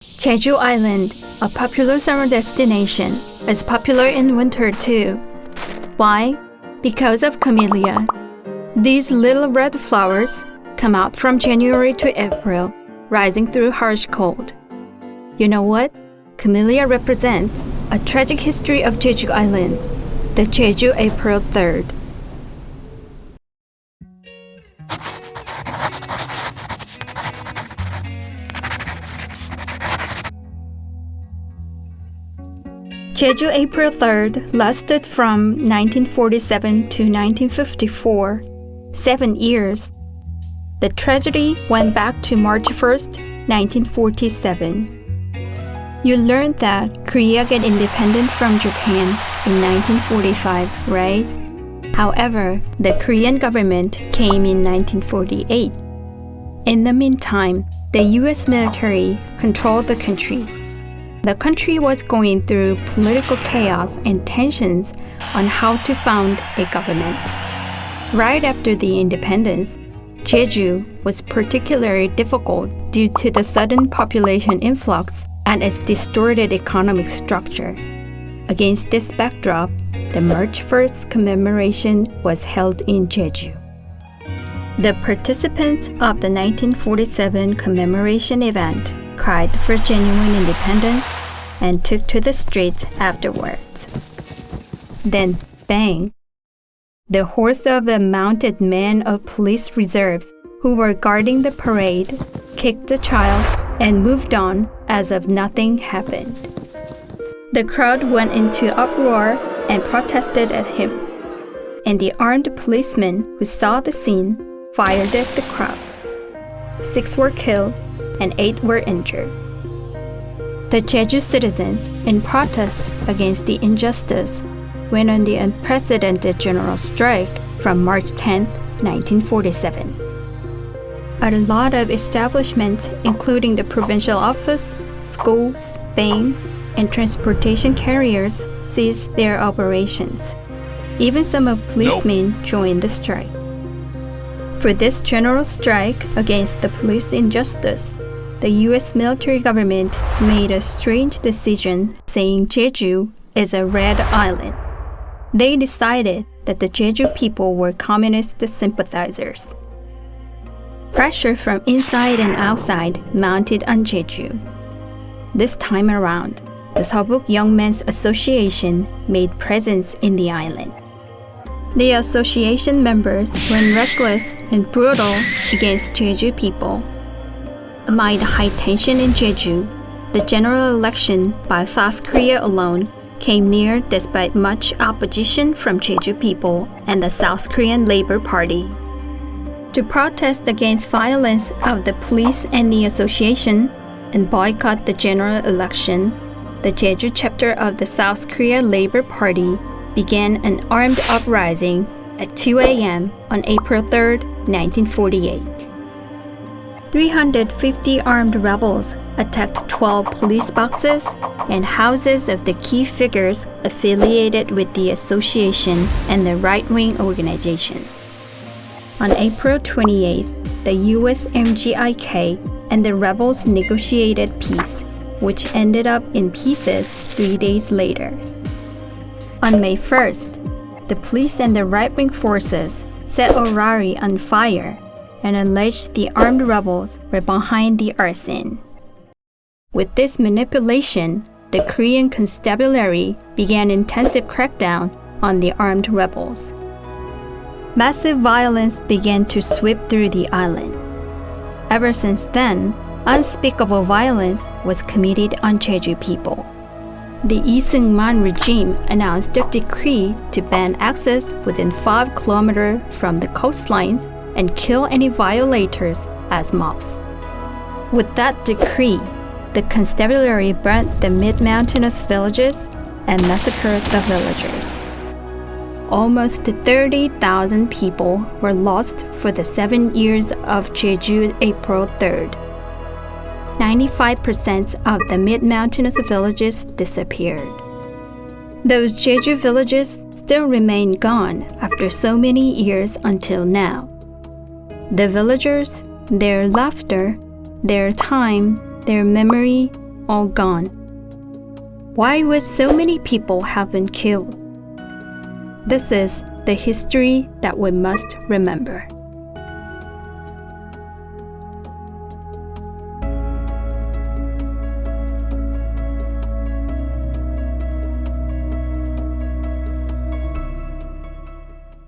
Jeju Island, a popular summer destination, is popular in winter too. Why? Because of camellia. These little red flowers come out from January to April, rising through harsh cold. You know what? Camellia represent a tragic history of Jeju Island, the Jeju April 3rd. Jeju April 3rd lasted from 1947 to 1954, 7 years. The tragedy went back to March 1st, 1947. You learned that Korea got independent from Japan in 1945, right? However, the Korean government came in 1948. In the meantime, the US military controlled the country. The country was going through political chaos and tensions on how to found a government. Right after the independence, Jeju was particularly difficult due to the sudden population influx and its distorted economic structure. Against this backdrop, the March 1st commemoration was held in Jeju. The participants of the 1947 commemoration event cried for genuine independence and took to the streets afterwards. Then, bang! The horse of a mounted man of police reserves who were guarding the parade kicked the child and moved on as if nothing happened. The crowd went into uproar and protested at him, and the armed policeman who saw the scene fired at the crowd. 6 were killed and 8 were injured. The Jeju citizens, in protest against the injustice, went on the unprecedented general strike from March 10, 1947. A lot of establishments, including the provincial office, schools, banks, and transportation carriers, ceased their operations. Even some of policemen joined the strike. For this general strike against the police injustice, the US military government made a strange decision saying Jeju is a red island. They decided that the Jeju people were communist sympathizers. Pressure from inside and outside mounted on Jeju. This time around, the Seobuk Young Men's Association made presence in the island. The association members went reckless and brutal against Jeju people. Amid high tension in Jeju, the general election by South Korea alone came near despite much opposition from Jeju people and the South Korean Labor Party. To protest against violence of the police and the association and boycott the general election, the Jeju chapter of the South Korea Labor Party began an armed uprising at 2 a.m. on April 3, 1948. 350 armed rebels attacked 12 police boxes and houses of the key figures affiliated with the association and the right-wing organizations. On April 28th, the US MGIK and the rebels negotiated peace, which ended up in pieces 3 days later. On May 1st, the police and the right-wing forces set Orari on fire and alleged the armed rebels were behind the arson. With this manipulation, the Korean constabulary began intensive crackdown on the armed rebels. Massive violence began to sweep through the island. Ever since then, unspeakable violence was committed on Jeju people. The Lee Seung-man regime announced a decree to ban access within 5 kilometers from the coastlines and kill any violators as mobs. With that decree, the constabulary burnt the mid-mountainous villages and massacred the villagers. Almost 30,000 people were lost for the 7 years of Jeju April 3rd. 95% of the mid-mountainous villages disappeared. Those Jeju villages still remain gone after so many years until now. The villagers, their laughter, their time, their memory, all gone. Why would so many people have been killed? This is the history that we must remember.